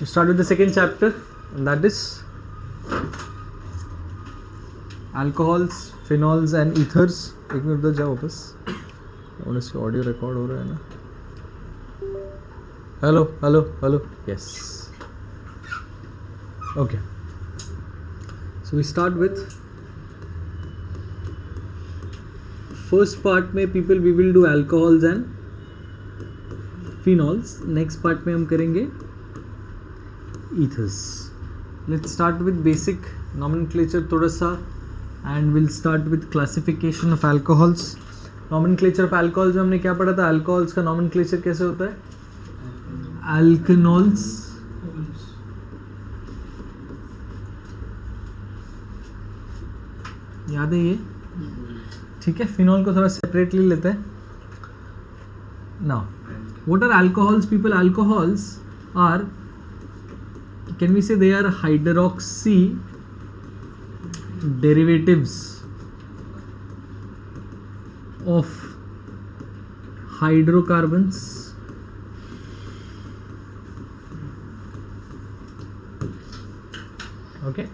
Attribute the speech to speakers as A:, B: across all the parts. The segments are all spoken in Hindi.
A: Start with the second chapter, and that is alcohols, phenols and ethers. एक मिनट उधर जाओ वापस, और इसकी ऑडियो रिकॉर्ड हो रहा है ना. Hello hello hello, yes, okay. So we start with first part में people we will do alcohols and phenols. Next part में हम करेंगे ethers. Let's start with basic nomenclature थोड़ा सा, and we'll start with classification of alcohols. Nomenclature of alcohols में हमने क्या पढ़ा था? alcohols का nomenclature कैसे होता है? alkanols, याद है ये? ठीक है. फिनॉल को थोड़ा सेपरेटली लेते हैं. Now, what are alcohols, people? Alcohols are, can we say, they are hydroxy derivatives of hydrocarbons okay.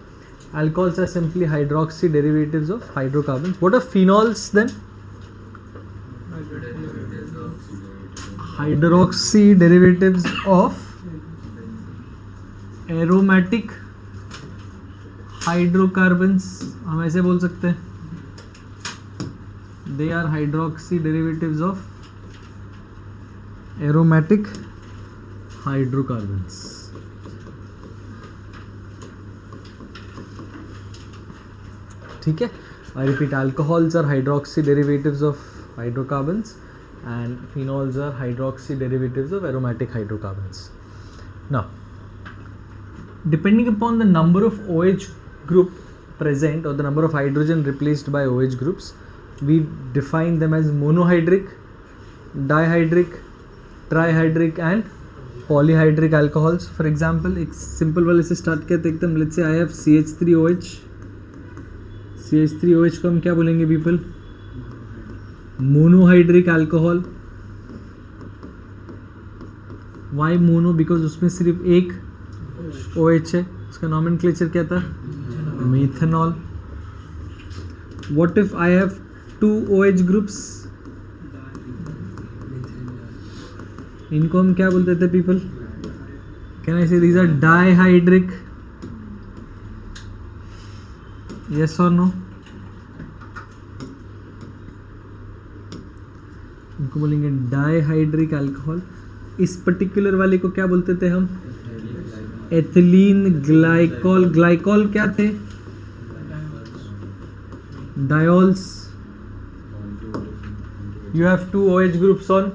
A: Alcohols are simply hydroxy derivatives of hydrocarbons. What are phenols then? Hydroxy derivatives of aromatic hydrocarbons. हम ऐसे बोल सकते हैं, they are hydroxy derivatives of aromatic hydrocarbons. ठीक है. I repeat, alcohols are hydroxy derivatives of hydrocarbons and phenols are hydroxy derivatives of aromatic hydrocarbons. Now, depending upon the number of OH group present or the number of hydrogen replaced by OH groups, we define them as monohydric, dihydric, trihydric and polyhydric alcohols. For example, एक simple वाले से start करते हैं एकदम. Let's say I have CH3OH. CH3OH को हम क्या बोलेंगे people? Monohydric alcohol. Why mono? Because उसमें सिर्फ एक OH है. उसका नॉमेनक्लेचर क्या था? Methanol. What if I have two OH groups? इनको हम क्या बोलते थे people? Can I say these are dihydric? Yes और नो? इनको बोलेंगे डाइहाइड्रिक अल्कोहल. इस पर्टिकुलर वाले को क्या बोलते थे हम? Ethylene glycol. ग्लाइकॉल क्या थे? Diols. You have two OH groups on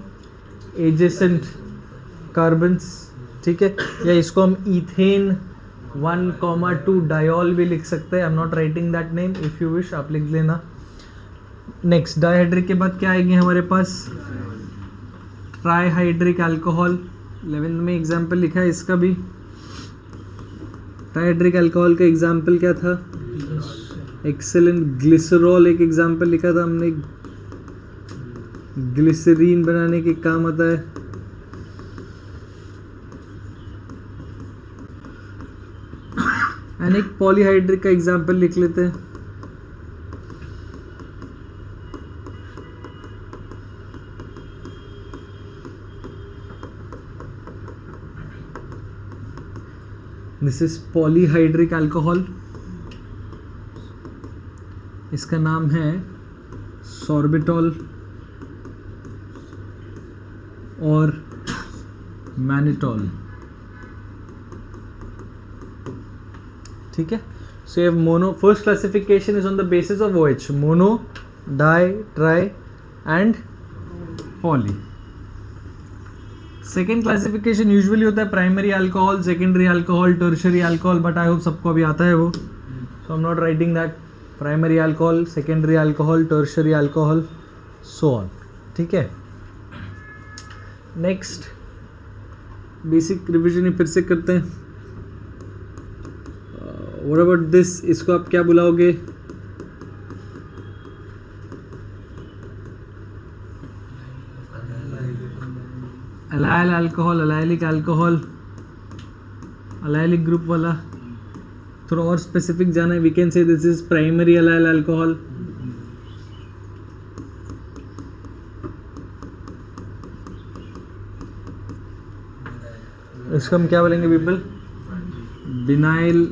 A: adjacent carbons. ठीक है. या इसको हम इथेन 1,2 डायोल भी लिख सकते हैं. आई am not writing that name, if you wish आप लिख लेना. नेक्स्ट, डाइहाइड्रिक के बाद क्या आएंगे हमारे पास? Trihydric alcohol. 11th में एग्जाम्पल लिखा है इसका भी. ट्राइहाइड्रिक अल्कोहल का एग्जाम्पल क्या था? एक्सेलेंट. ग्लिसरॉल एक एग्जाम्पल लिखा था हमने, ग्लिसरीन बनाने के काम आता है. एंड एक पॉलीहाइड्रिक का एग्जाम्पल लिख लेते हैं. This is polyhydric alcohol. इसका नाम है सॉर्बिटॉल और मैनिटॉल. ठीक है. सो ये mono, first classification is on the basis of OH, mono, di, tri and poly. Second classification usually होता है primary alcohol, secondary alcohol, tertiary alcohol, but I hope सबको अभी आता है वो. So I am not writing that. Primary alcohol, secondary alcohol, tertiary alcohol, so on. ठीक है. नेक्स्ट बेसिक रिविजन फिर से करते हैं. What about this? इसको आप क्या बुलाओगे? allyl alcohol, allylic alcohol, allylic group वाला थोड़ा और स्पेसिफिक जाना है, we can say this is primary allyl alcohol. इसको हम क्या बोलेंगे पीपल? बिनाइल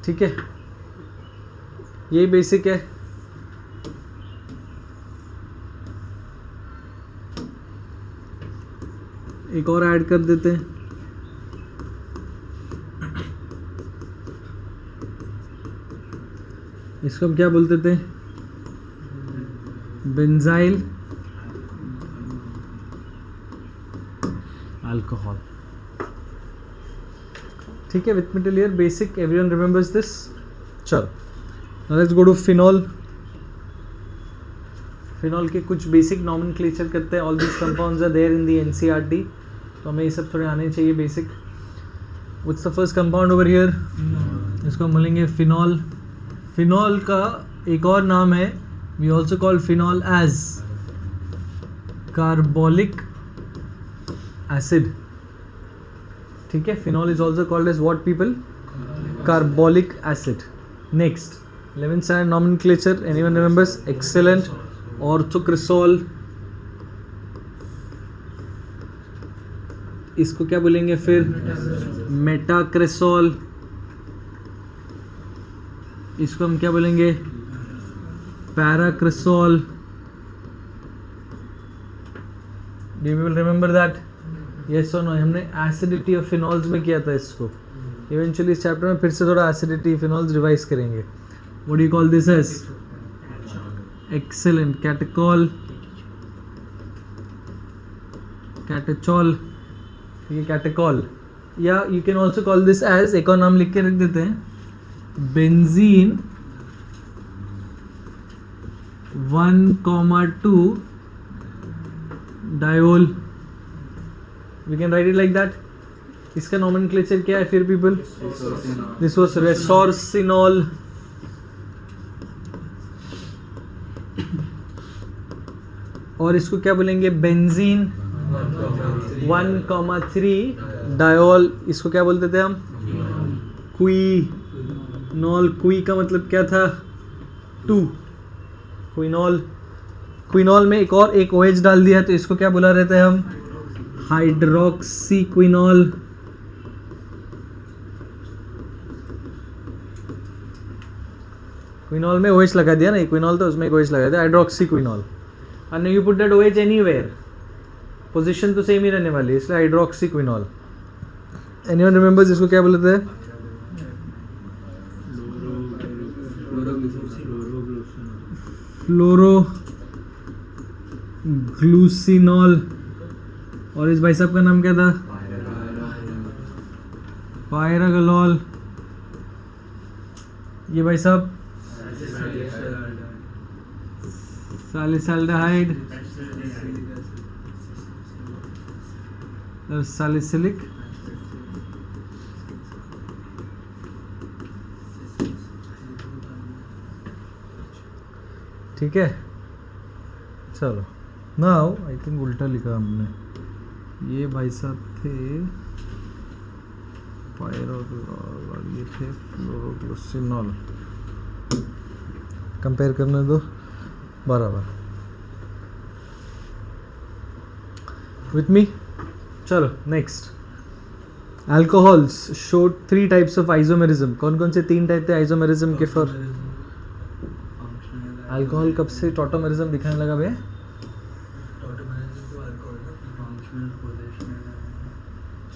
A: ठीक है, यही बेसिक है. एक और ऐड कर देते हैं. इसको हम क्या बोलते थे? Benzyl alcohol. ठीक है, with me till here basic, everyone remembers this. चलो now let's go to phenol. Phenol के कुछ बेसिक नॉमेनक्लेचर करते हैं. All this compounds are there in the NCERT, तो हमें ये सब थोड़े आने चाहिए basic. What's the first compound over here? इसको हम बोलेंगे फिनॉल. फिनॉल का एक और नाम है, we also call phenol as carbolic acid. ठीक है, phenol is also called as what people? Carbolic acid. Next 11th standard nomenclature, anyone remembers? Excellent. Orthocresol. इसको क्या बोलेंगे फिर? मेटाक्रिसोल. इसको हम क्या बोलेंगे? Paracresol. Do you will remember that? Yes और नो? हमने एसिडिटी ऑफ फिनॉल्स में किया था इसको. इवेंचुअली इस चैप्टर में फिर से थोड़ा एसिडिटी फिनॉल्स रिवाइज करेंगे. What do you call this as? Excellent. Catechol, catechol. ठीक है, कैटेकॉल. या you can also call this as, एक और नाम लिख के रख देते हैं, benzene 1,2 diol. We can write it like that. इसका नॉमेनक्लेचर क्या है फिर पीपल? This was रेसोर्सिनॉल. और इसको क्या बोलेंगे? Benzene 1,3 diol. इसको क्या बोलते थे हम? क्विनॉल. क्वी का मतलब क्या था? 2. क्विनॉल. क्विनॉल में एक और एक OH डाल दिया, तो इसको क्या बुला रहे थे हम? Hydroxy quinol. क्विनॉल में OH लगा दिया ना, क्विनॉल तो उसमें एक OH लगा दिया, hydroxy quinol. and you put that OH anywhere, position तो सेम ही रहने वाली है, इसलिए हाइड्रोक्सी क्विनॉल. एनीवन रिमेंबर्स इसको क्या बोलते हैं? फ्लोरोग्लूसिनॉल. और इस भाई साहब का नाम क्या था? पायरागोलॉल. ये भाई साहब सैलिसल्डिहाइड, सैलिसिलिक. ठीक है, चलो. नाउ आई थिंक उल्टा लिखा हमने. ये भाई साहब थे पायरागोलॉल और ये थे फ्लोरोग्लूसिनॉल. कंपेयर करने दो बराबर. With me. चलो next. Alcohols show 3 types of isomerism. कौन कौन से 3 टाइप थे आइसोमेरिज्म के? फॉर अल्कोहल कब से टॉटोमेरिज्म दिखाने लगा भैया?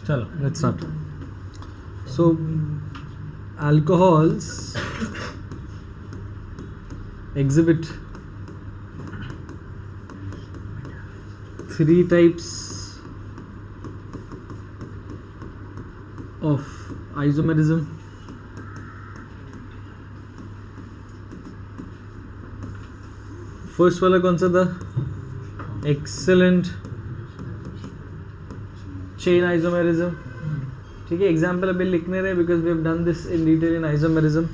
A: चलो let's start. So alcohols exhibit 3 types of isomerism. First वाला कौन सा था? Excellent chain isomerism. ठीक है, एग्जाम्पल अभी लिखने रहे because we have done this in detail in isomerism.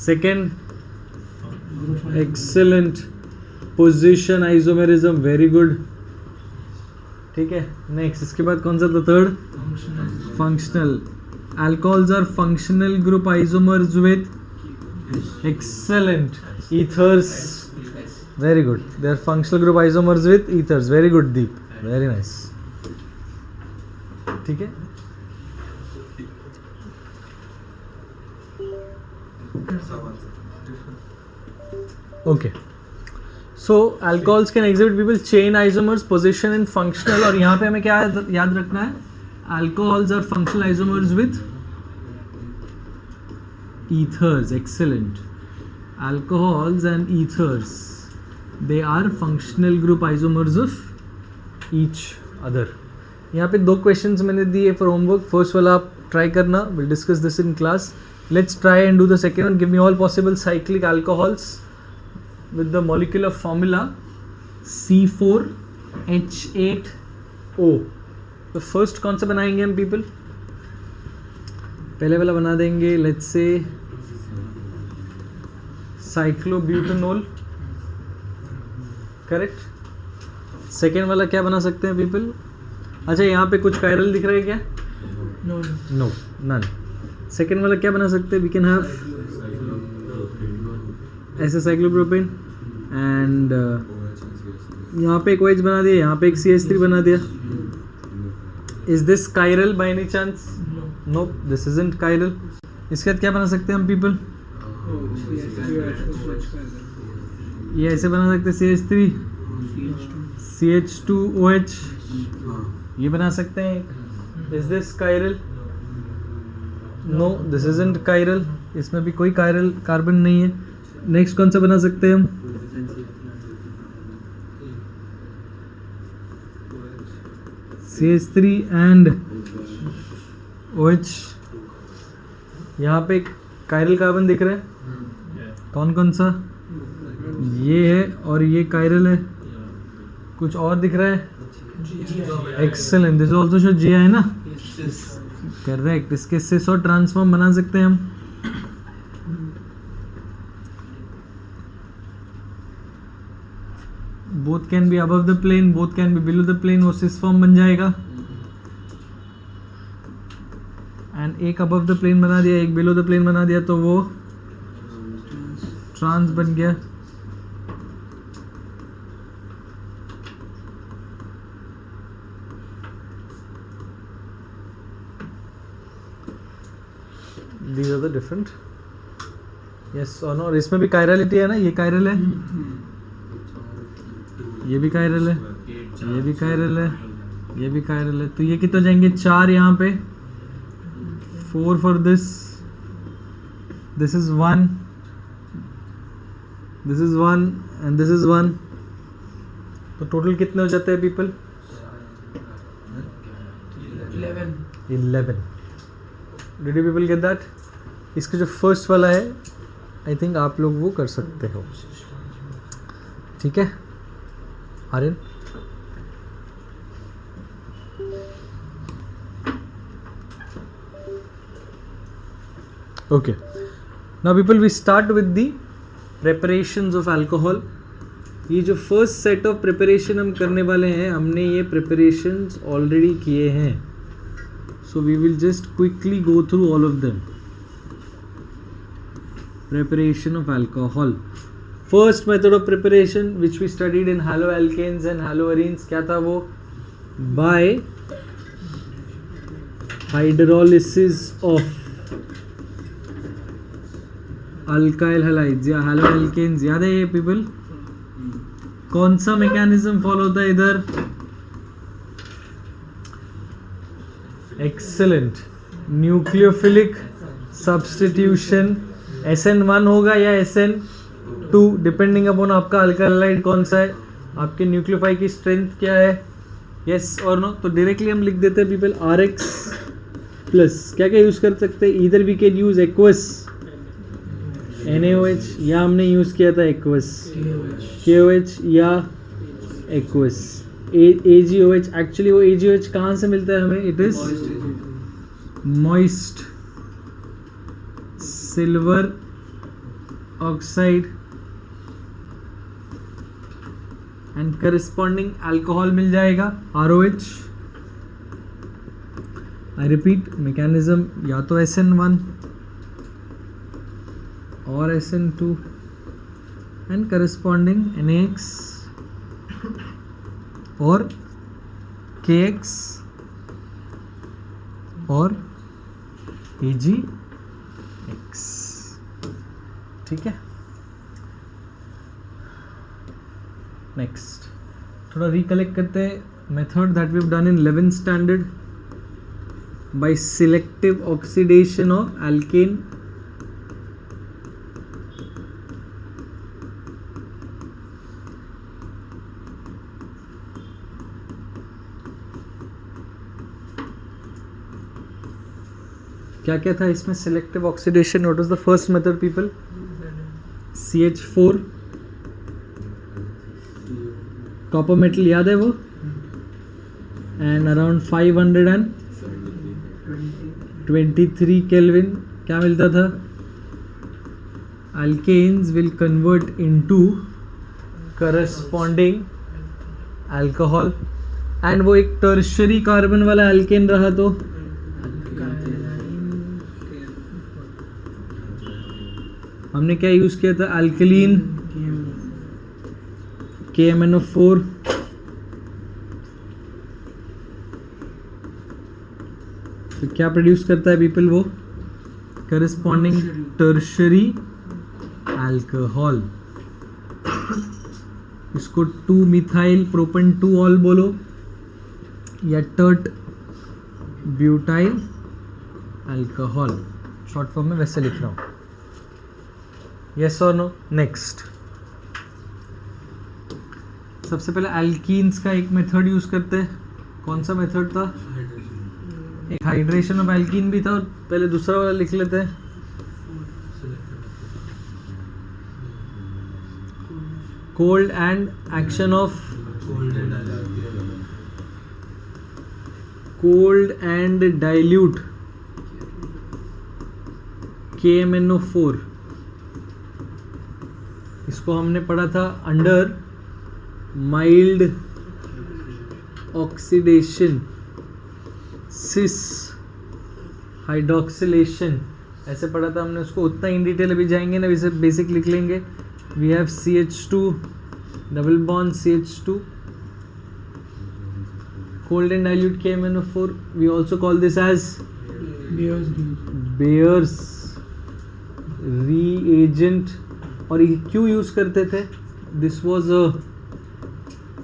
A: Second excellent position isomerism, very good. ठीक है, नेक्स्ट इसके बाद कौन सा था third? Functional. Alcohols are functional group isomers with excellent ethers. Very good. They are functional group isomers with ethers. Very good, Deep. Very nice. ठीक है. Okay. So alcohols can exhibit people chain isomers, position in functional. और यहाँ पे हमें क्या याद रखना है? Alcohols are functional isomers with ethers. Excellent. Alcohols and ethers, they are functional group isomers of each other. यहाँ पे दो क्वेश्चंस मैंने दिए फॉर होमवर्क. फर्स्ट वाला आप ट्राई करना. Will discuss this in class. Let's try and do the second one. Give me all possible cyclic alcohols with the molecular formula C4H8O. तो फर्स्ट कौन सा बनाएंगे हम पीपल? पहले वाला बना देंगे. Let's say साइक्लोब्यूटेनॉल. करेक्ट. सेकेंड वाला क्या बना सकते हैं पीपल? अच्छा, यहाँ पे कुछ कायरल दिख रहा है क्या? No, none. सेकेंड वाला क्या बना सकते हैं? वी कैन हैव ऐसे साइक्लोप्रोपेन एंड यहाँ पे एक OH बना दिया, यहाँ पे एक CH3 बना दिया. Is this chiral by any chance? No, this isn't chiral. इसके बाद क्या बना सकते हैं हम पीपल? ये ऐसे बना सकते हैं CH3 CH2OH. ये बना सकते हैं. Is this chiral? No, this isn't chiral. इसमें भी कोई कायरल कार्बन नहीं है. नेक्स्ट कौन सा बना सकते हैं हम? CH3 and OH. यहाँ पे कायरल कार्बन दिख रहा है. कौन कौन सा? ये है और ये कायरल है. कुछ और दिख रहा है? एक्सेलेंट. दिस ऑल्सो शो जी है ना? करेक्ट. इसके सिस और ट्रांसफॉर्म बना सकते हैं हम. Both can be above the plane, both can be below the plane. वो सिस फॉर्म बन जाएगा. एंड एक अबव द प्लेन बना दिया, एक बिलो द प्लेन बना दिया, तो वो ट्रांस बन गया. These are the different. Yes or no? और इसमें भी कायरलिटी है ना? ये कायरल है, ये भी कायरल है, ये भी कायरल है, ये भी कायरल है. तो ये कितने जाएंगे? 4 यहाँ पे. 4 for this. This is 1, this is 1 and this is 1. तो टोटल कितने हो जाते हैं people? 11. Did you people get that? इसका जो फर्स्ट वाला है आई थिंक आप लोग वो कर सकते हो. ठीक है Aryan? Okay. Now people we start with the preparations of alcohol. ये जो फर्स्ट सेट ऑफ प्रिपरेशन हम करने वाले हैं, हमने ये प्रिपरेशंस ऑलरेडी किए हैं. So we will just quickly go through all of them. Preparation of alcohol. First method of preparation which we studied in haloalkanes and haloarenes, क्या था वो? By hydrolysis of alkyl halides या haloalkanes. याद है ये people? कौन सा मैकेनिज्म फॉलो होता है इधर? एक्सेलेंट. Nucleophilic substitution. SN1 होगा या SN2 डिपेंडिंग अपॉन आपका अल्काइल हाइड्राइड कौन सा है, आपके न्यूक्लियोफाई की स्ट्रेंथ क्या है. यस और नो? तो डायरेक्टली हम लिख देते हैं पीपल RX प्लस. क्या क्या यूज कर सकते हैं? इधर we can use aqueous NaOH, या हमने यूज किया था एक्वस KOH या एक्वस AgOH. एक्चुअली वो AgOH कहाँ से मिलता है हमें? It is moist silver oxide and corresponding alcohol मिल जाएगा ROH. आई रिपीट, मैकेनिज्म या तो SN1 और SN2 एंड करस्पॉन्डिंग NaX और KX और AgX. ठीक है. नेक्स्ट थोड़ा रिकलेक्ट करते हैं method that we have done in 11th standard by selective oxidation of alkane. क्या क्या था इसमें selective oxidation? What was the first method people? CH4 copper metal याद है वो, एंड अराउंड 523 केल्विन क्या मिलता था? Alkanes will convert into corresponding alcohol, and वो एक टर्शरी कार्बन वाला अल्केन रहा तो हमने क्या यूज किया था? Alkaline KMnO4. तो क्या प्रोड्यूस करता है पीपल? वो करस्पॉन्डिंग टर्शरी अल्कोहल. इसको 2-मिथाइल प्रोपन 2-ऑल बोलो या tert butyl alcohol. Short form में वैसे लिख रहा हूँ. यस और नो? नेक्स्ट सबसे पहले एल्कीन्स का एक मेथड यूज करते हैं. कौन सा मेथड था? एक हाइड्रेशन ऑफ एल्कीन भी था, और पहले दूसरा वाला लिख लेते हैं. Cold and action of cold and dilute KMnO4. इसको हमने पढ़ा था अंडर माइल्ड ऑक्सीडेशन, सिस हाइड्रोक्सिलेशन, ऐसे पढ़ा था हमने उसको. उतना इन डिटेल अभी जाएंगे ना, इसे बेसिक लिख लेंगे. We have CH2 double bond CH2, cold and dilute KMnO4. We also call this as Bayer's reagent. और ये क्यों यूज करते थे? This was a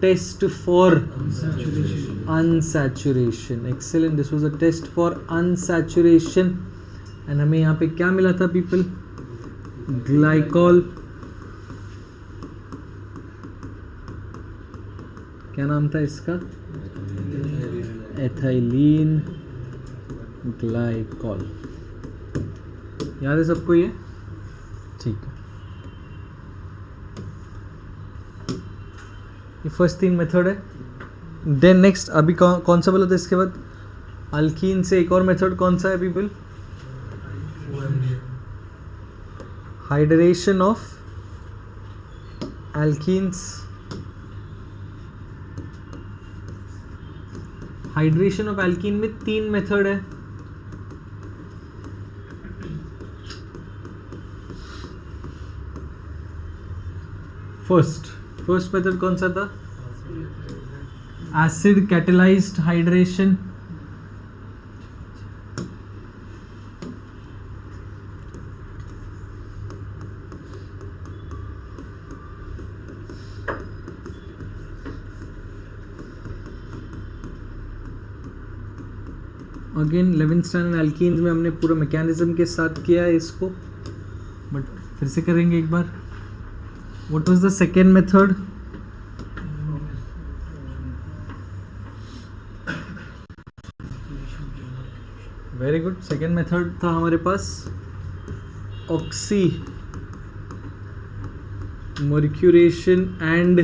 A: test for unsaturation. Excellent. This was a test for unsaturation. And हमें यहाँ पे क्या मिला था पीपल? ग्लाइकॉल. क्या नाम था इसका? एथाइलीन ग्लाइकॉल. याद है सबको ये? ठीक है. ये फर्स्ट 3 मेथड है. देन नेक्स्ट अभी कौन सा बोला था इसके बाद? अल्कीन से एक और मेथड कौन सा है people? Hydration of alkenes. Hydration of alkene में 3 मेथड है. फर्स्ट मेथड कौन सा था? Acid catalysed hydration. Again 11th standard alkenes में हमने पूरा मैकेनिज्म के साथ किया है इसको, बट फिर से करेंगे एक बार. What was the second method? Very good. Second method था हमारे पास ऑक्सी मर्क्यूरेशन एंड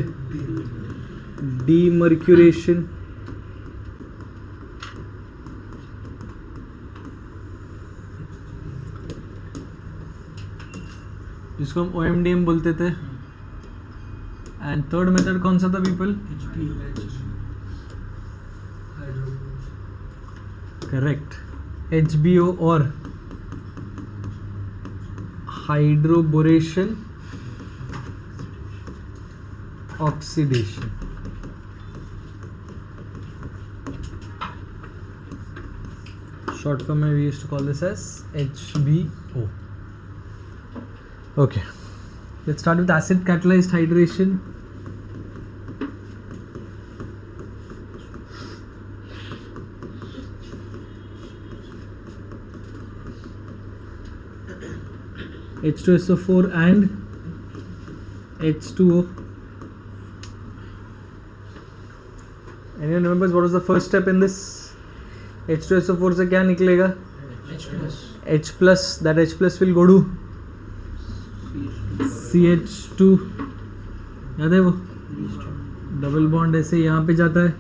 A: डीमर्क्यूरेशन. जिसको हम OMDM बोलते थे. एंड थर्ड मेथड कौन सा था पीपल? करेक्ट, HBO और hydroboration oxidation. Short form we used to call this as HBO. Okay, let's start with acid catalyzed hydration. H2SO4 and H2O. Anyone remembers what was the first step in this? H2SO4 से क्या निकलेगा? H plus. That H plus will go to CH2. याद है वो डबल बॉन्ड ऐसे यहाँ पे जाता है,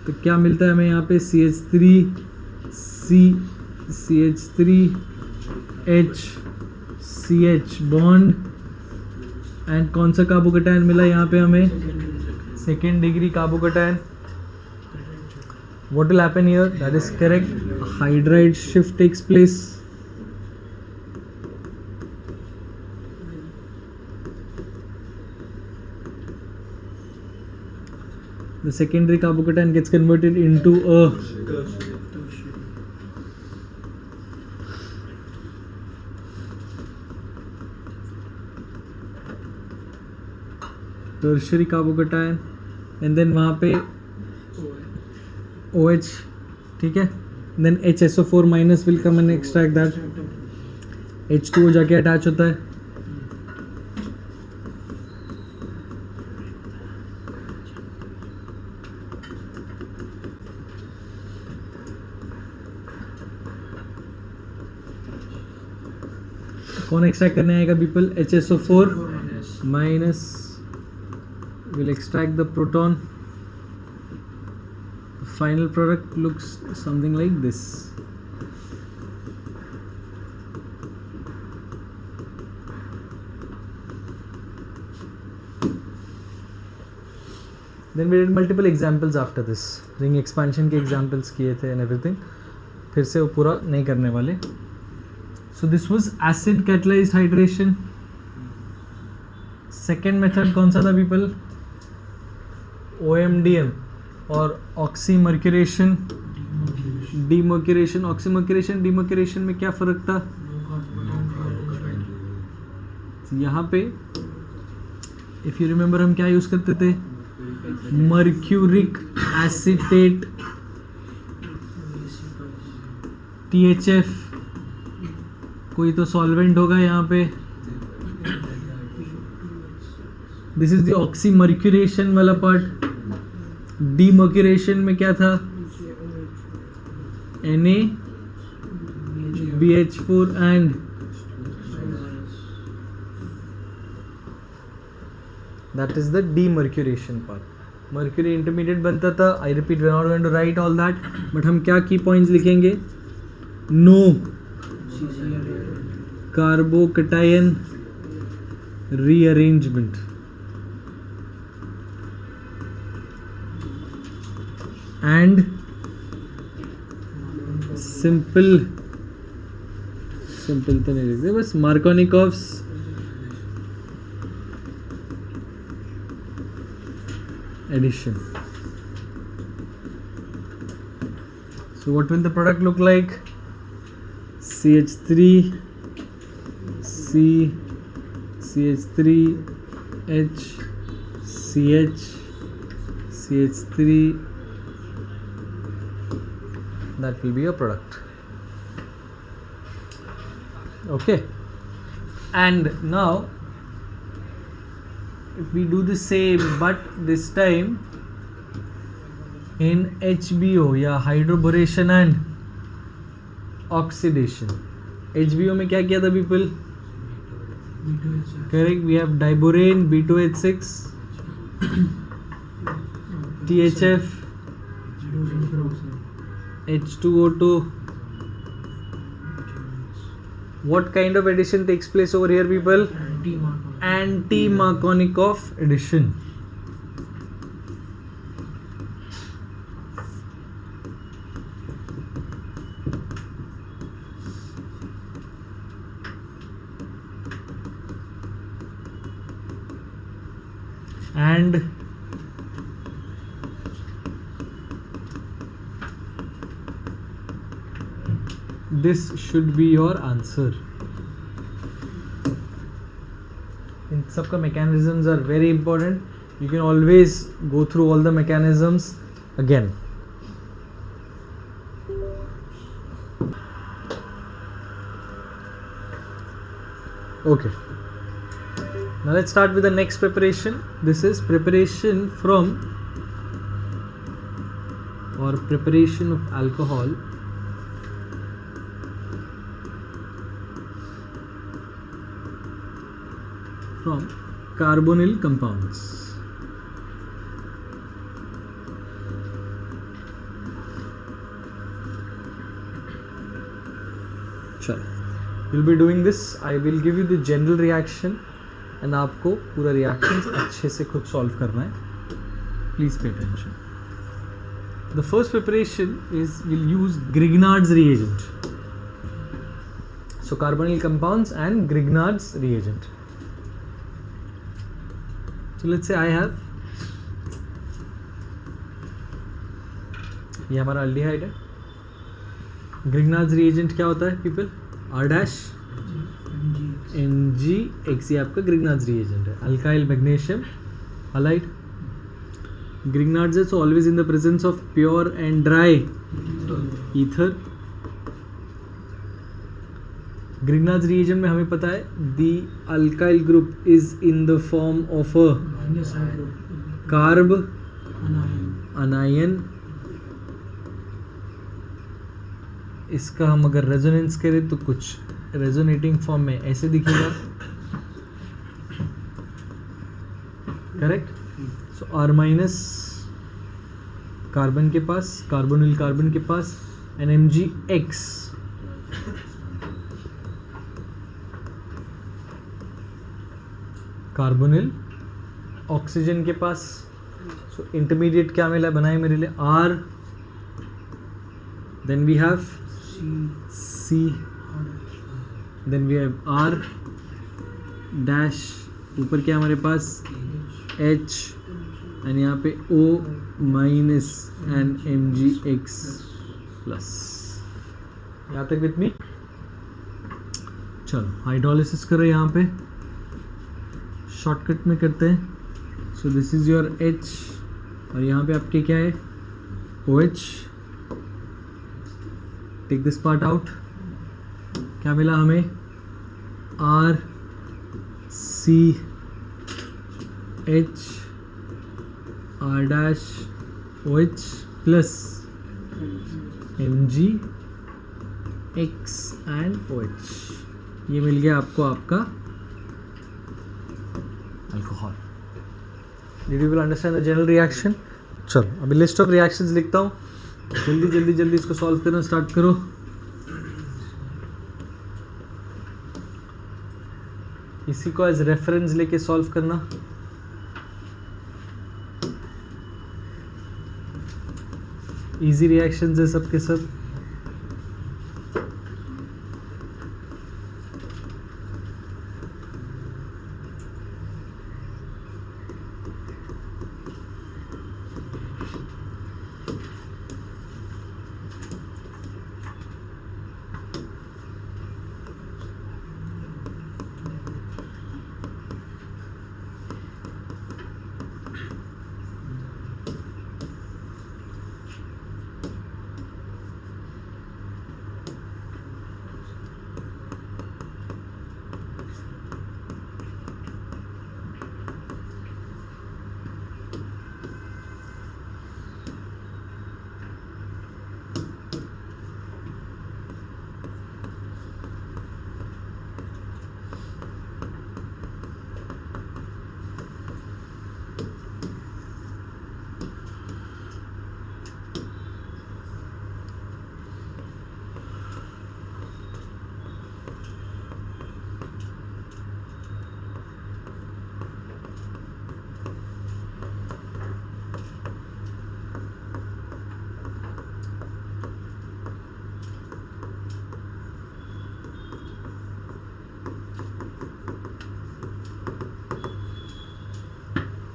A: तो क्या मिलता है हमें यहाँ पे? CH3 C CH3 H CH bond. And कौन सा कार्बोकैटायन मिला यहाँ पे हमें? Second degree carbocation. What will happen here? That is correct. Hydride shift takes place. The secondary carbocation gets converted into a tertiary carbocation, and then वहाँ पे OH, ठीक है. Then HSO4 minus will come and extract that. H2O जाके अटैच होता है. कौन एक्सट्रैक्ट करने आएगा people? HSO4 minus will extract the proton. Final product looks something like this. Then we did multiple examples after this. Ring expansion के examples किए थे and everything. फिर से वो पूरा नहीं करने वाले. So this was acid catalyzed hydration. Second method कौन सा था people? OMDM और ऑक्सीमर्क्यूरेशन डीमर्क्यूरेशन. ऑक्सीमर्क्यूरेशन डीमर्क्यूरेशन में क्या फ़र्क था? यहाँ पे इफ़ यू रिमेंबर हम क्या यूज़ करते थे? Mercuric acetate THF. कोई तो सॉल्वेंट होगा यहाँ पे. दिस इज द ऑक्सीमर्क्यूरेशन वाला पार्ट. डीमर्क्यूरेशन में क्या था? NaBH4 and that is the demercuration part. Mercury intermediate बनता था. I repeat, we are not going to write all that, but हम क्या की पॉइंट्स लिखेंगे? No carbocation rearrangement. And simple तो नहीं लिखते, बस Markovnikov's addition. So what will the product look like? CH3 C CH3 H CH CH3. That will be a product. Okay, and now if we do the same but this time in HBO या हाइड्रोबोरेशन एंड ऑक्सीडेशन. HBO में क्या किया था people? Correct, we have diborane B2H6 THF H2O2. What kind of addition takes place over here, people? anti-Markovnikov addition. And this should be your answer. In सबका mechanisms are very important. You can always go through all the mechanisms again. Okay. Now let's start with the next preparation. This is preparation from or preparation of alcohol from carbonyl compounds. चलो, we'll be doing this. I will give you the general reaction and आपको पूरा reactions अच्छे से खुद solve करना है. Please pay attention. The first preparation is we'll use Grignard's reagent. So carbonyl compounds and Grignard's reagent. So let's say I have, ये हमारा aldehyde है. Grignard's reagent क्या होता है people? R dash NGX, ये आपका Grignard's reagent है. Alkyl magnesium halide. Grignard's is always in the presence of pure and dry ether. Grignard's reagent में हमें पता है the alkyl group is in the form of a carb anion. इसका हम अगर रेजोनेंस करें तो कुछ रेजोनेटिंग फॉर्म में ऐसे दिखेगा. करेक्ट. सो R माइनस कार्बन के पास, कार्बोनिल कार्बन के पास, NMgX कार्बोनिल ऑक्सीजन के पास. सो इंटरमीडिएट क्या मिला बनाए मेरे लिए? R. Then we have C. Then we have R dash. ऊपर क्या हमारे पास? H. and यहाँ पे O minus and MgX plus. यहाँ तक with me? चलो हाइड्रोलिसिस करो यहाँ पे. शॉर्टकट में करते हैं. So this is your H और यहाँ पे आपके क्या है? OH. Take this part out. क्या मिला हमें? R C H R dash OH plus Mg X and OH. ये मिल गया आपको आपका alcohol. Did you understand the general reaction? चलो अभी लिस्ट ऑफ रिएक्शंस लिखता हूँ. जल्दी जल्दी जल्दी इसको सॉल्व करना स्टार्ट करो. इसी को एज रेफरेंस लेके सॉल्व करना. इजी रिएक्शंस है सबके सब.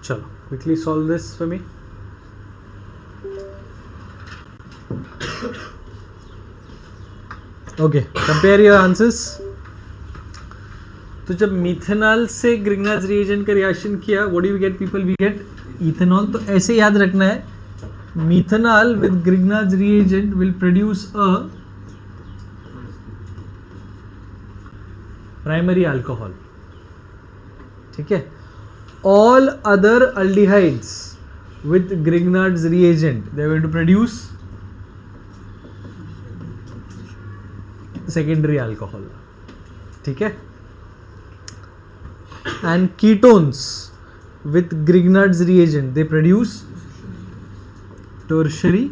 A: चलो quickly solve this for me. Okay, compare your answers. तो जब मिथेनॉल से ग्रिग्नार्ड रिएजेंट का रिएक्शन किया, what do we get people? We get ethanol. तो ऐसे याद रखना है, methanol with Grignard reagent will produce a primary alcohol. ठीक है. All other aldehydes with Grignard reagent they are going to produce secondary alcohol. ठीक है. And ketones with Grignard's reagent they produce tertiary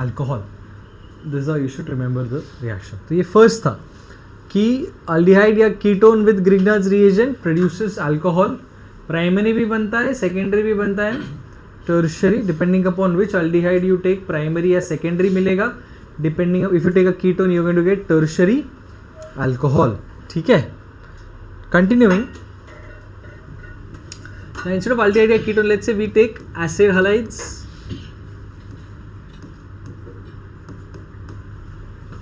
A: alcohol. This is how you should remember the reaction. तो ये first था कि aldehyde या ketone with Grignard's reagent produces alcohol. Primary भी बनता है, secondary भी बनता है, tertiary depending upon which aldehyde you take, primary या secondary मिलेगा. Depending if you take a ketone you are going to get tertiary alcohol. ठीक है. Continuing, now instead of aldehyde or ketone, let's say we take acid halides.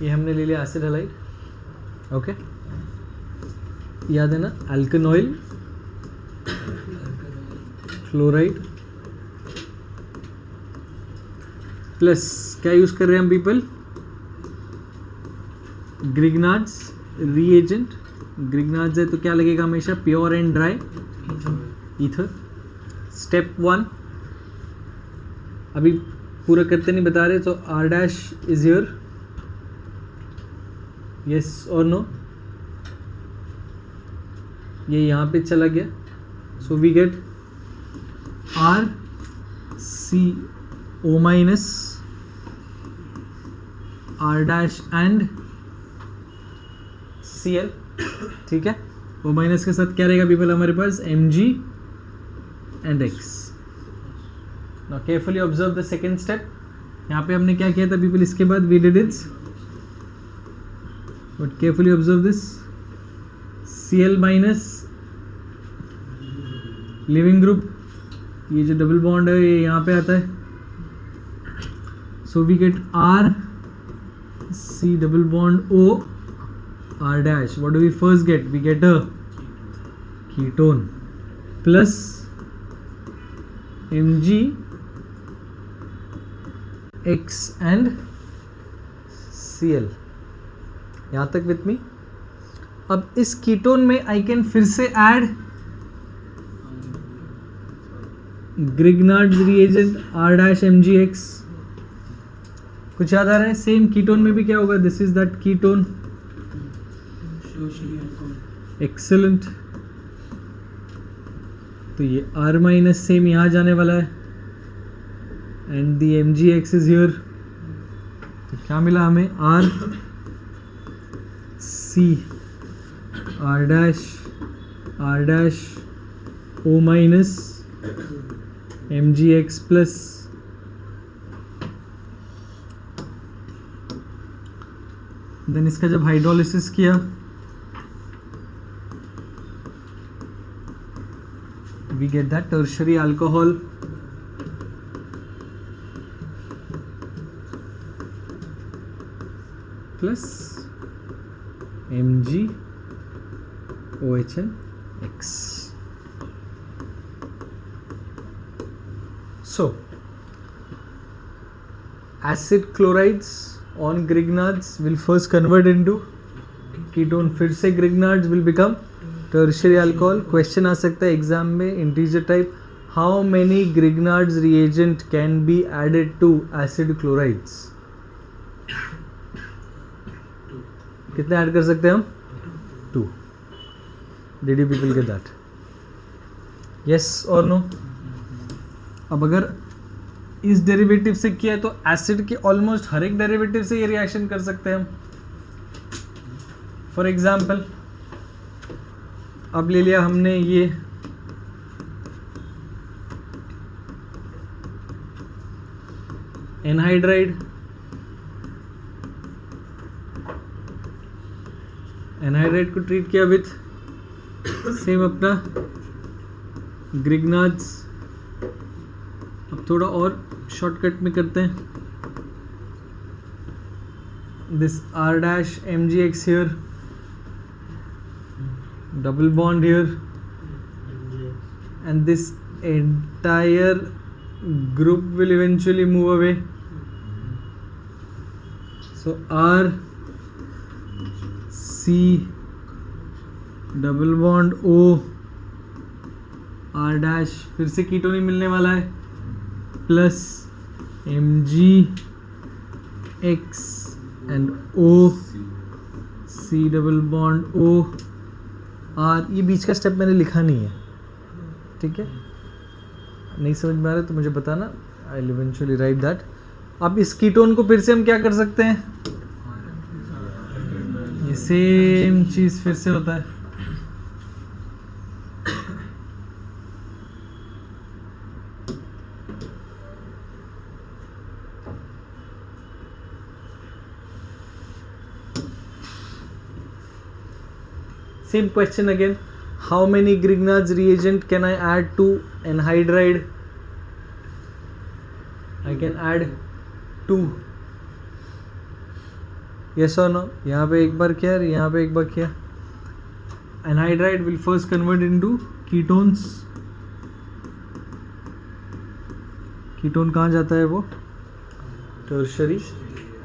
A: ये हमने ले लिया acid halide. Okay. याद है ना, alkanoyl chloride प्लस क्या यूज कर रहे हैं हम पीपल? Grignard's reagent. ग्रिग्नार्ड्स है तो क्या लगेगा हमेशा? Pure and dry ether. Step 1 अभी पूरा करते नहीं बता रहे, तो R dash is here. Yes और नो? ये यहाँ पे चला गया. So we get R C O minus R dash and C L. ठीक है. ओ माइनस के साथ क्या रहेगा पीपल हमारे पास? M G and X. Now carefully observe the second step. यहाँ पे हमने क्या किया था पीपल? इसके बाद we did its, but carefully observe this. C L minus leaving group, ये जो डबल बॉन्ड है ये यहाँ पे आता है. So we get R C double bond O R dash. What do we first get? We get a ketone plus Mg X and Cl. यहाँ तक with me? अब इस कीटोन में I can फिर से add Grignard's reagent R dash MgX. कुछ याद आ रहा है? सेम कीटोन में भी क्या होगा? This is that ketone. Excellent. तो ये R माइनस सेम यहाँ जाने वाला है and the M G X is here. तो क्या मिला हमें? R C R dash O minus M G X plus then इसका जब हाइड्रोलिसिस किया we get that tertiary alcohol plus Mg OH and X. So acid chlorides on Grignards will first convert into ketone. फिर से Grignards will become tertiary alcohol. Question आ सकता है एग्जाम में integer type, how many Grignards reagent can be added to acid chlorides? कितने ऐड कर सकते हैं हम? 2. Did you people get that? Yes और नो? अब अगर इस डेरिवेटिव से किया है तो एसिड के ऑलमोस्ट हर एक डेरिवेटिव से ये रिएक्शन कर सकते हैं हम. फॉर एग्जाम्पल अब ले लिया हमने ये एनहाइड्राइड, एनहाइड्राइड को ट्रीट किया विथ सेम अपना ग्रिग्नाज, अब थोड़ा और शॉर्टकट में करते हैं. This R dash MgX here, double bond here, and this entire group will eventually move away. So R C double bond O R dash, फिर से कीटोन ही मिलने वाला है, plus MgX and O C double bond O R. ये बीच का स्टेप मैंने लिखा नहीं है, ठीक है. नहीं समझ में आ रहा है तो मुझे बताना, I will eventually right that. अब इस कीटोन को फिर से हम क्या कर सकते हैं, ये सेम चीज फिर से होता है. Same question again. How many Grignard's reagent can I add to anhydride? I can add 2. Yes or no? यहाँ पे एक बार किया, यहाँ पे एक बार किया. Anhydride will first convert into ketones. Ketone कहाँ जाता है वो? Tertiary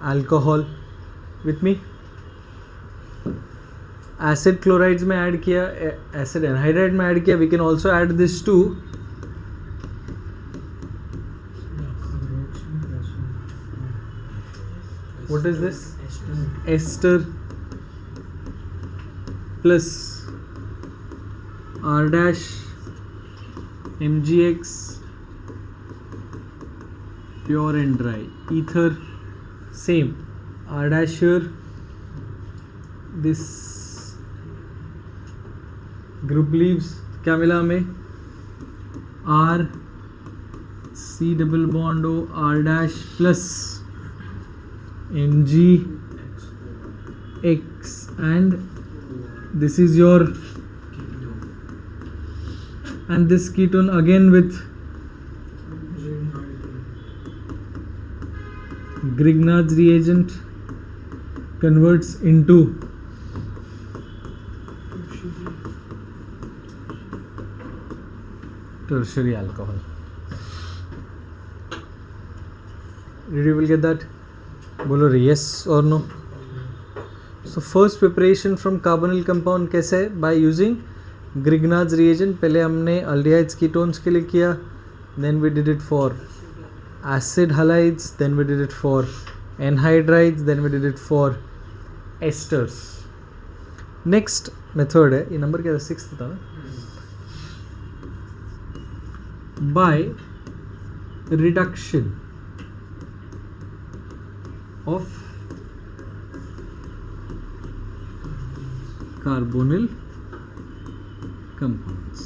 A: alcohol. With me? Acid chlorides में ऐड किया, एसिड एनहाइड्राइड में ऐड किया. We can also add this to what is this, ester plus R dash MgX pure and dry ether. Same R dash here, this group leaves, क्या मिला हमें, R C double bond O R dash plus MgX and this is your, and this ketone again with Grignard's reagent converts into tertiary alcohol. Did you will get that? बोलो yes or no. So first preparation from carbonyl compound कैसे है, by using Grignard's reagent. पहले हमने aldehydes ketones के लिए किया, then we did it for acid halides, then we did it for anhydrides, then we did it for esters. Next method है, ये नंबर क्या था, 6th था ना. By reduction of carbonyl compounds.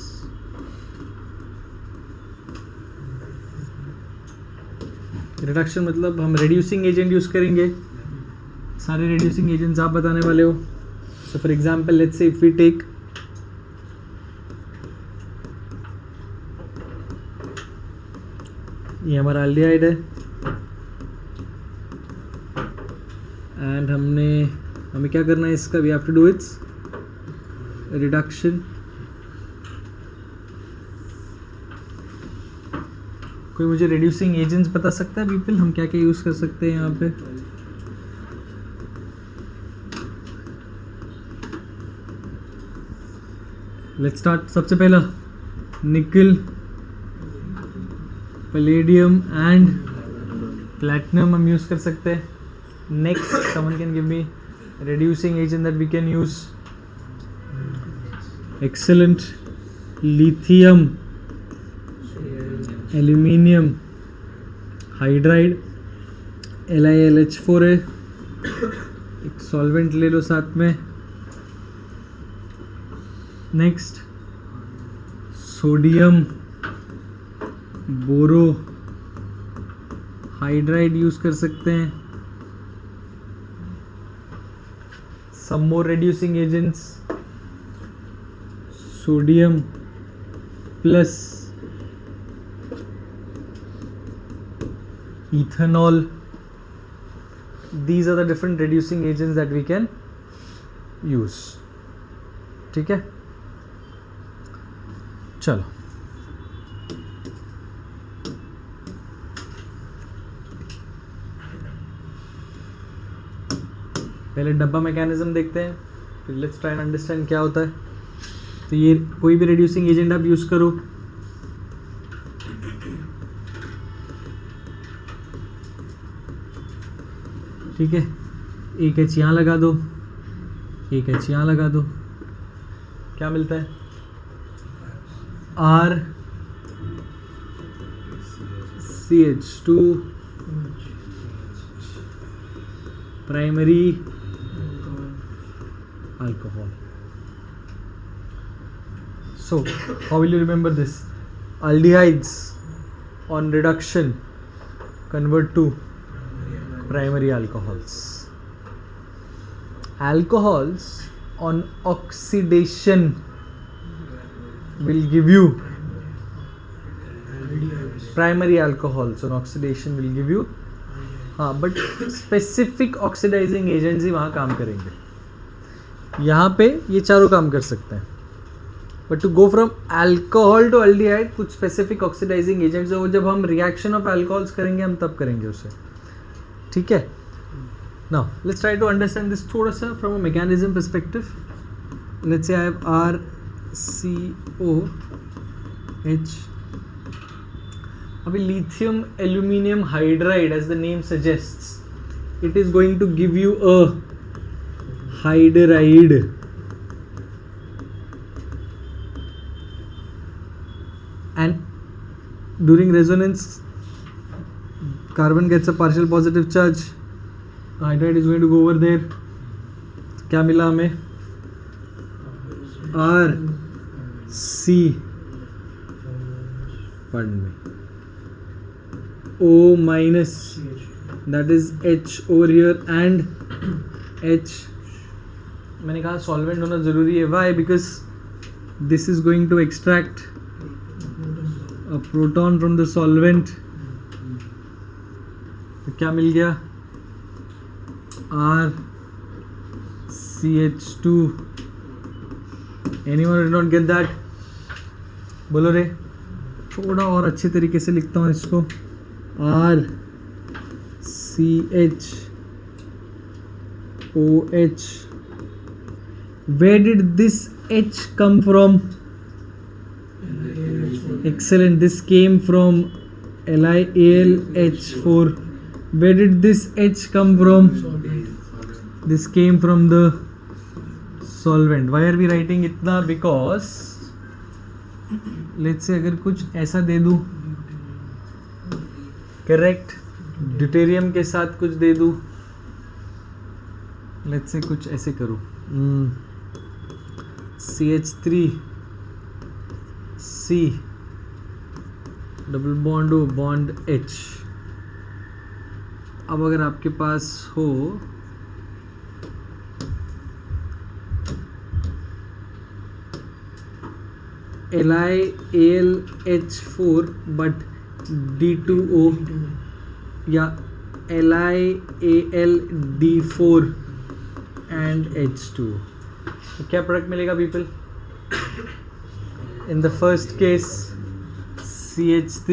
A: Reduction मतलब हम reducing agent यूज करेंगे. सारे reducing agents आप बताने वाले हो. So for example, let's say if we take ये हमारा एल्डिहाइड है एंड हमें क्या करना है इसका, we have to do its reduction. कोई मुझे रिड्यूसिंग एजेंट्स बता सकता है पीपल, हम क्या क्या यूज कर सकते हैं यहाँ पे. Let's start. सबसे पहला निकल, पैलेडियम एंड प्लैटिनम हम यूज कर सकते हैं. Next someone can give me reducing agent that we can use. Excellent. Lithium, aluminium hydride, LiLH4 है, एक सॉल्वेंट ले लो साथ में. नेक्स्ट सोडियम बोरो हाइड्राइड यूज कर सकते हैं. some more reducing agents, sodium plus ethanol. These are the different reducing agents that we can use. ठीक है, चलो पहले डब्बा मैकेनिज्म देखते हैं, फिर लेट्स ट्राई एंड अंडरस्टैंड क्या होता है. तो ये कोई भी रिड्यूसिंग एजेंट आप यूज करो, ठीक है, एक एच यहाँ लगा दो, एक एच यहाँ लगा दो, क्या मिलता है? R CH2 primary alcohol. So how will you remember this? Aldehydes on reduction convert to primary alcohols. Alcohols on oxidation will give you primary alcohols on oxidation will give you, हाँ, बट स्पेसिफिक ऑक्सीडाइजिंग एजेंट्स ही वहाँ काम करेंगे. यहाँ पे ये चारों काम कर सकते हैं, but to go from alcohol to aldehyde कुछ स्पेसिफिक ऑक्सीडाइजिंग एजेंट्स है, वो जब हम रिएक्शन ऑफ अल्कोहल्स करेंगे हम तब करेंगे उसे. ठीक है, now let's try to understand this थोड़ा सा from a mechanism perspective. Let's say I have RCOH. अभी lithium aluminium hydride, as the name suggests, it is going to give you a hydride, and during resonance carbon gets a partial positive charge, hydride is going to go over there. क्या मिला हमें? RC, pardon me, O minus, that is H over here, and H. मैंने कहा सॉल्वेंट होना ज़रूरी है. Why? Because this is going to extract a proton from the solvent. तो क्या मिल गया? RCH2. Anyone did not get that? बोलो रे. थोड़ा और अच्छे तरीके से लिखता हूँ इसको. RCHOH. Where did this H come from? Excellent. This came from LiAlH4. Where did this H come from? This came from the solvent. Why are we writing इतना? Because let's say अगर कुछ ऐसा दे दूँ, correct, ड्यूटेरियम के साथ कुछ दे दूँ, let's say कुछ ऐसे करूँ, CH3 C double bond O bond H. अब अगर आपके पास हो LiAlH4 बट D2O या LiAlD4 and H2, तो क्या प्रोडक्ट मिलेगा people? In the first case CH3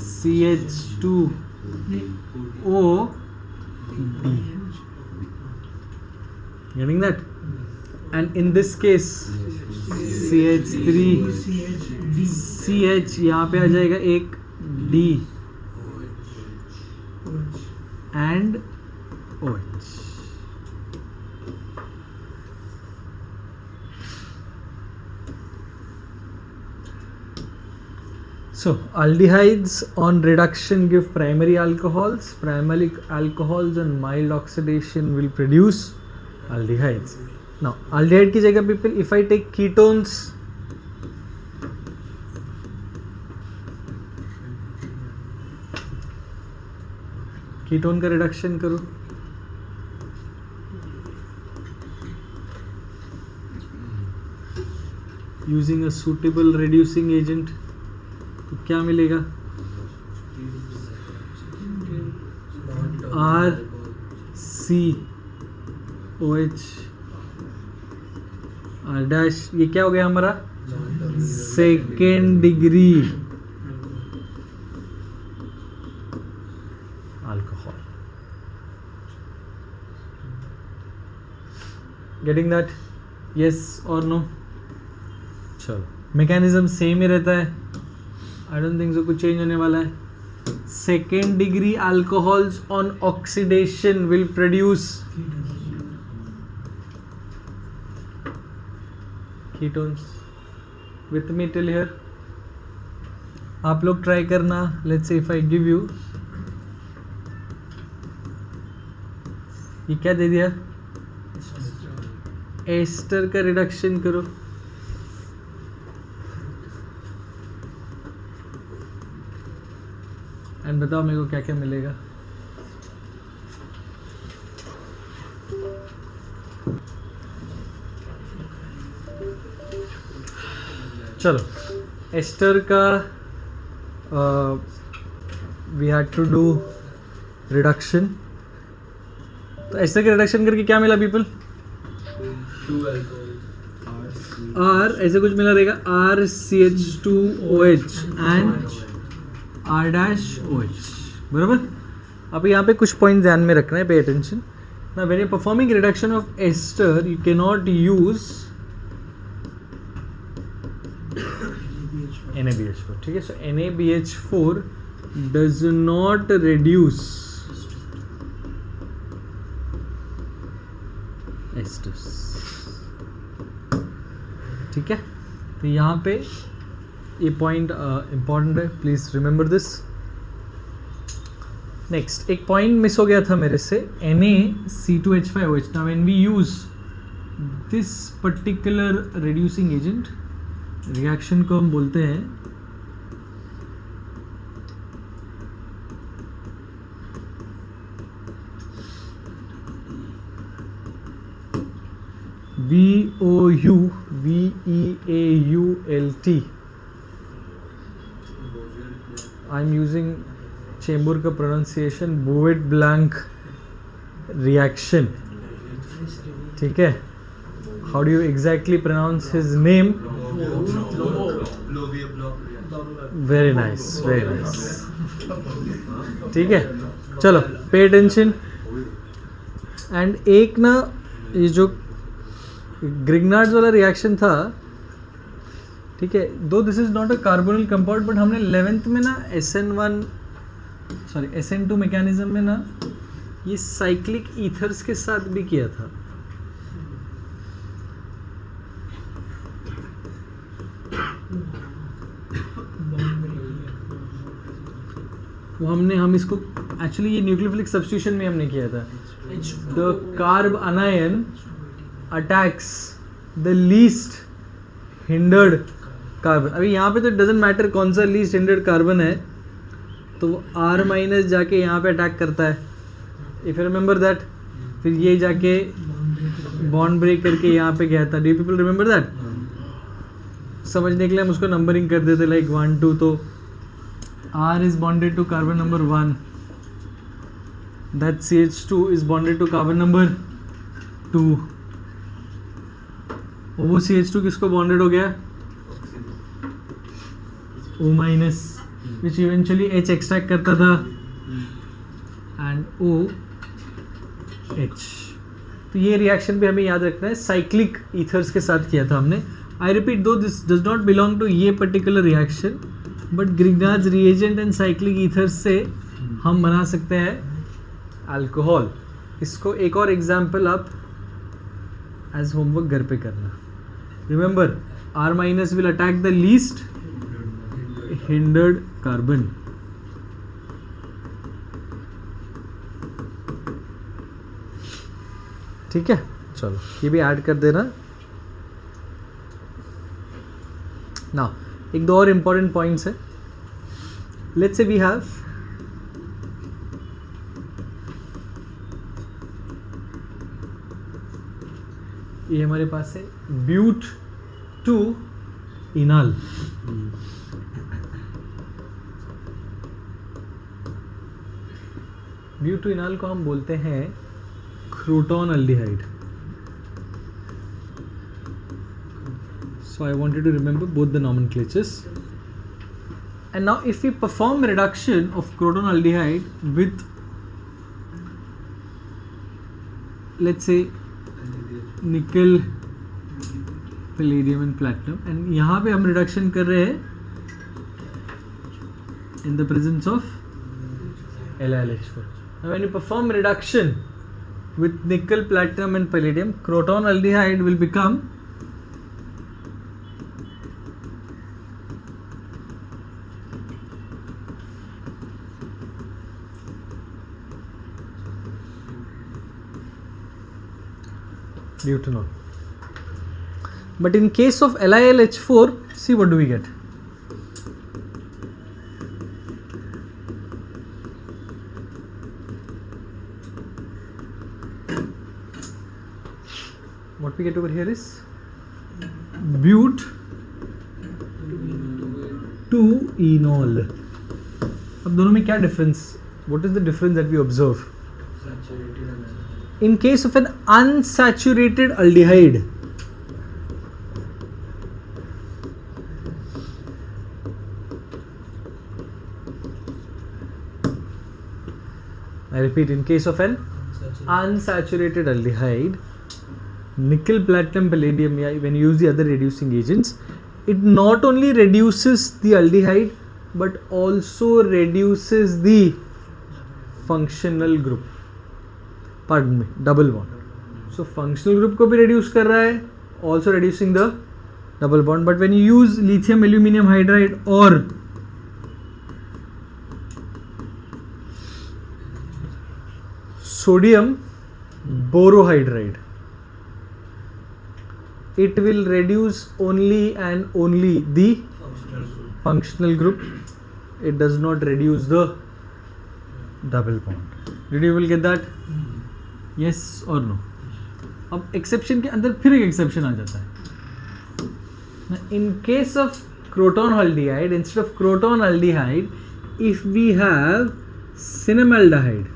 A: CH2O D. Getting that? And in this case CH3 CH, यहाँ पे आ जाएगा एक D and OH. So aldehydes on reduction give primary alcohols. Primary alcohols on mild oxidation will produce aldehydes. Now aldehyde की जगह people, if I take ketones, ketone का रिडक्शन करो, using a suitable reducing agent, तो क्या मिलेगा? R C O H R dash, ये क्या हो गया हमारा? Second degree alcohol. Getting that? Yes और नो? चलो, मैकेनिज्म सेम ही रहता है, आई डोंट थिंक सो कुछ चेंज होने वाला है. Second degree alcohols on oxidation will produce ketones. With me till here? आप लोग ट्राई करना. Let's say if I give you, ये क्या दे दिया? एस्टर का रिडक्शन करो. एंड बताओ मेरे को क्या क्या मिलेगा. चलो, एस्टर का we had to do reduction. तो एस्टर के रिडक्शन करके क्या मिला पीपल? आर ऐसे कुछ मिला रहेगा, R C H two O H and R dash O H. बराबर. अब यहाँ पे कुछ पॉइंट ध्यान में रखना है. Pay attention. Now when you performing reduction of ester you can not use NaBH4. ठीक है. सो NaBH4 does not reduce esters. ठीक है. तो यहाँ पे ये पॉइंट इंपॉर्टेंट है, प्लीज रिमेंबर दिस. नेक्स्ट एक पॉइंट मिस हो गया था मेरे से, NaC2H5OH. Now when we use this particular reducing agent, reaction को हम बोलते हैं VOUVEAULT. I am using Chembur का प्रोनाउंसिएशन, बोवेट ब्लैंक रिएक्शन. ठीक है. How do you exactly pronounce his name? Very nice, very nice. ठीक है. चलो, पे अटेंशन. एंड एक ना ये जो ग्रिग्नार्ड्स वाला रिएक्शन था, ठीक है, दो this is not a carbonyl compound, but हमने 11th में ना SN2 मैकेनिज्म में ना ये साइक्लिक ईथर्स के साथ भी किया था. वो हम इसको एक्चुअली ये न्यूक्लियोफिलिक सब्स्टिट्यूशन में हमने किया था. The carb अनायन attacks the least hindered carbon. अभी यहाँ पे तो डजेंट मैटर कौन सा लीस्ट हिंडर्ड कार्बन है, तो वो R- जाके यहाँ पे अटैक करता है, इफ यू रिमेंबर दैट. फिर ये जाके बॉन्ड ब्रेक करके यहाँ पे गया था. Do people remember that? समझने के लिए हम उसको नंबरिंग कर देते, लाइक 1 2. तो R is bonded to carbon number 1, that CH2 is bonded to carbon number 2. वो CH2 किसको bonded हो गया? O minus, which eventually H extract करता था, and OH. तो ये रिएक्शन भी हमें याद रखना है, साइक्लिक ईथर्स के साथ किया था हमने. I repeat, though this does not belong to ये particular reaction, but Grignards reagent and cyclic ethers से हम बना सकते हैं अल्कोहल. इसको एक और एग्जांपल आप एज होमवर्क घर पे करना. Remember, R- will attack the least hindered carbon. ठीक है. चलो, ये भी ऐड कर देना. ना एक दो और इम्पॉर्टेंट पॉइंट्स है. लेट्स से वी हैव ये हमारे पास है ब्यूट 2 इनाल, ब्यूटेनॉल को हम बोलते हैं croton aldehyde. So I want you to remember both the nomenclatures. And now if we perform reduction of crotonaldehyde with, let's say, nickel, palladium and platinum, and यहाँ पे हम reduction कर रहे हैं in the presence of LiLH4. Now when you perform reduction with nickel, platinum and palladium, crotonaldehyde will become butanol. But in case of LiLH4, see what do we get? What we get over here is but 2-enol. अब दोनों में क्या difference? What is the difference that we observe? In case of an unsaturated aldehyde, I repeat, in case of an unsaturated aldehyde, nickel, platinum, palladium, when you use the other reducing agents, it not only reduces the aldehyde but also reduces the functional group. Pardon me, double bond. So functional group को भी reduce कर रहा है, also reducing the double bond. But when you use lithium aluminium hydride or sodium borohydride, it will reduce only and only the functional group. It does not reduce the double bond. Did you will get that? Yes or no? अब exception के अंदर फिर एक exception आ जाता है. Now, in case of crotonaldehyde, instead of crotonaldehyde, if we have cinnamaldehyde,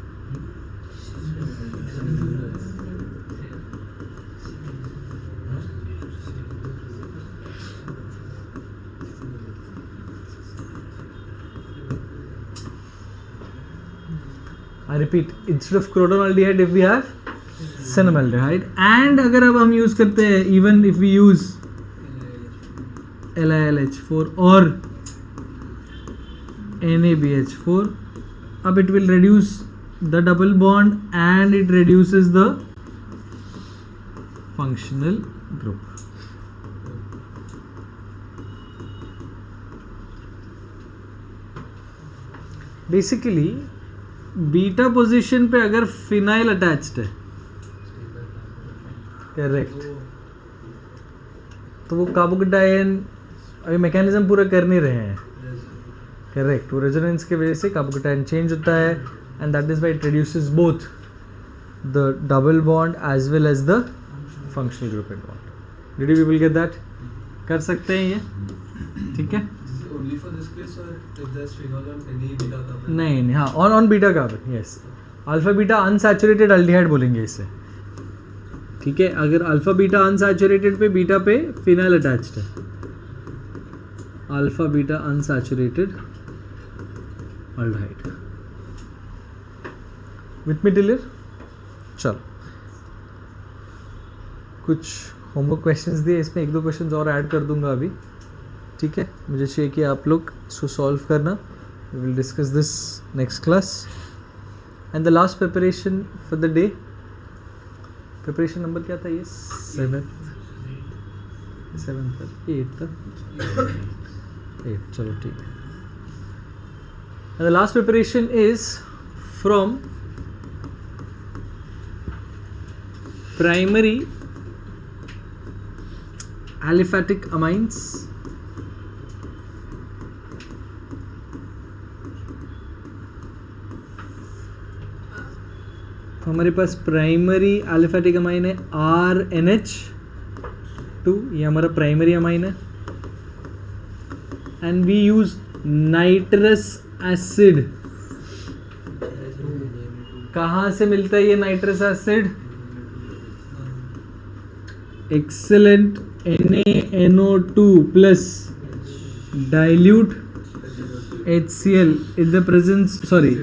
A: I repeat, instead of crotonaldehyde, if we have cinnamaldehyde, and अगर अब हम use करते हैं, even if we use LiLH4 or NaBH4, अब it will reduce the double bond and it reduces the functional group. Basically, beta position पे अगर फिनाइल अटैच्ड है, करेक्ट, तो वो कार्बोकेटायन अभी मैकेनिज्म पूरा कर नहीं रहे हैं, करेक्ट. वो रेजोनेंस के वजह से कार्बोकेटायन चेंज होता है and that is why it reduces both the double bond as well as the functional group and bond. Did you will get that? कर सकते हैं ये, ठीक है.
B: Only for this case, or if there's phenol on any beta carbon?
A: नहीं, हाँ, on beta carbon, yes. Alpha beta unsaturated aldehyde बोलेंगे इसे, ठीक है. अगर अल्फा बीटा अनसैचुरेटेड पे बीटा पे फिनाइल अटैच्ड है, alpha beta unsaturated aldehyde. With me tiller? चलो, कुछ होमवर्क क्वेश्चंस दिए, इसमें एक दो क्वेश्चंस और ऐड कर दूंगा अभी, ठीक है. मुझे चाहिए कि आप लोग इसको सॉल्व करना. We will discuss this next class. And the last preparation for the day, preparation number क्या था ये? 7th 8th. चलो ठीक है. And the last preparation is from primary aliphatic amines तो हमारे पास प्राइमरी एलिफेटिक अमाइन है RNH2, ये हमारा प्राइमरी अमाइन है. and we use nitrous acid. कहाँ से मिलता है ये nitrous acid? Excellent NaNO2 plus dilute HCl in the presence, sorry,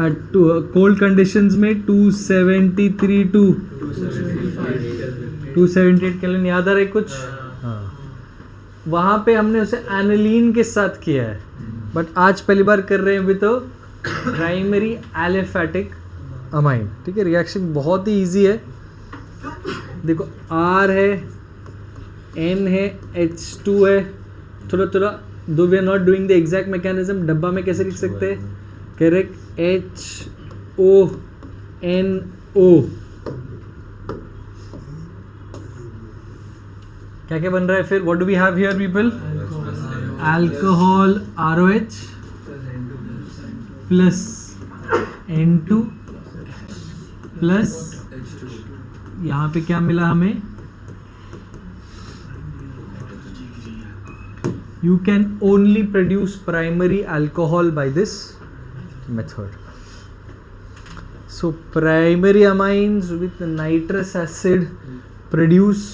A: at cold conditions में 273 to 278 केल्विन, याद आ रहा है कुछ? हाँ, वहाँ पे हमने उसे एनिलीन के साथ किया है, बट आज पहली बार कर रहे हैं विद प्राइमरी एलिफेटिक अमाइन. ठीक है, रिएक्शन बहुत ही इजी है. देखो R है, N है, H2 है, थोड़ा थोड़ा, though we are not doing the exact mechanism. डब्बा में कैसे लिख सकते हैं? Correct, HONO. क्या क्या बन रहा है फिर? What do we have here people? Alcohol ROH plus N2 plus, यहाँ पे क्या मिला हमें? You can only produce primary alcohol by this method. So primary amines with nitrous acid produce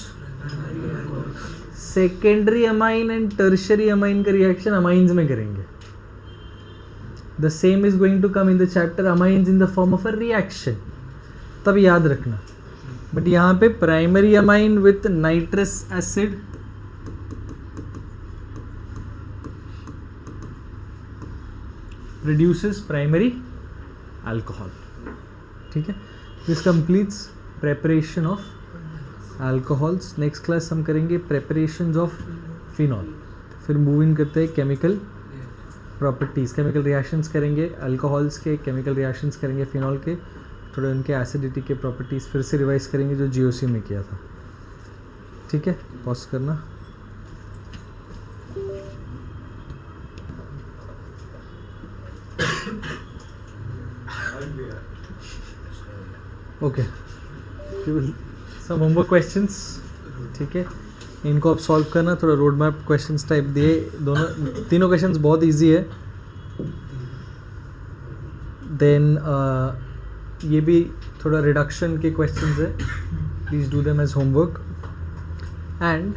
A: secondary amine and tertiary amine का reaction amines में करेंगे. The same is going to come in the chapter amines in the form of a reaction. तब याद रखना. But यहाँ पे primary amine with nitrous acid produces primary alcohol. ठीक है, this completes preparation of alcohols. Next class हम करेंगे preparations of phenol. फिर मूविंग करते हैं केमिकल प्रॉपर्टीज़, केमिकल रिएक्शंस करेंगे, अल्कोहल्स के केमिकल रिएक्शंस करेंगे, फिनॉल के, थोड़े उनके एसिडिटी के प्रॉपर्टीज़ फिर से रिवाइज करेंगे जो GOC में किया था. ठीक है, पॉज करना. ओके, सब होमवर्क क्वेश्चंस. ठीक है, इनको आप सॉल्व करना. थोड़ा रोड मैप क्वेश्चंस टाइप दिए, दोनों तीनों क्वेश्चंस बहुत इजी है. देन ये भी थोड़ा रिडक्शन के क्वेश्चंस है, please do them as homework. And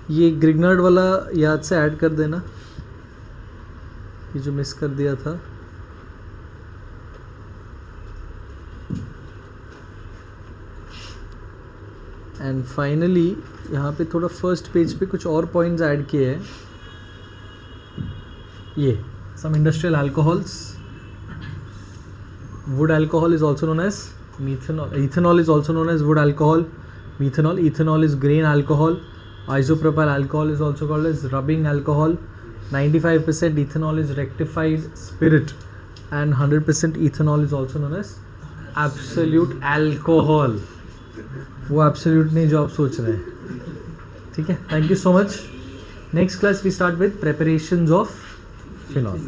A: ये ग्रिग्नार्ड वाला याद से ऐड कर देना, ये जो मिस कर दिया था. एंड फाइनली यहाँ पे थोड़ा फर्स्ट पेज पे कुछ और पॉइंट्स ऐड किए हैं. ये some industrial alcohols. Wood alcohol is also known as methanol. Ethanol is also known as wood alcohol. Methanol. Ethanol is grain alcohol. Isopropyl alcohol is also called as rubbing alcohol. 95% ethanol is rectified spirit, and 100% ethanol is also known as absolute alcohol. वो absolute नहीं जो आप सोच रहे हैं. ठीक है, thank you so much. Next class we start with preparations of phenol.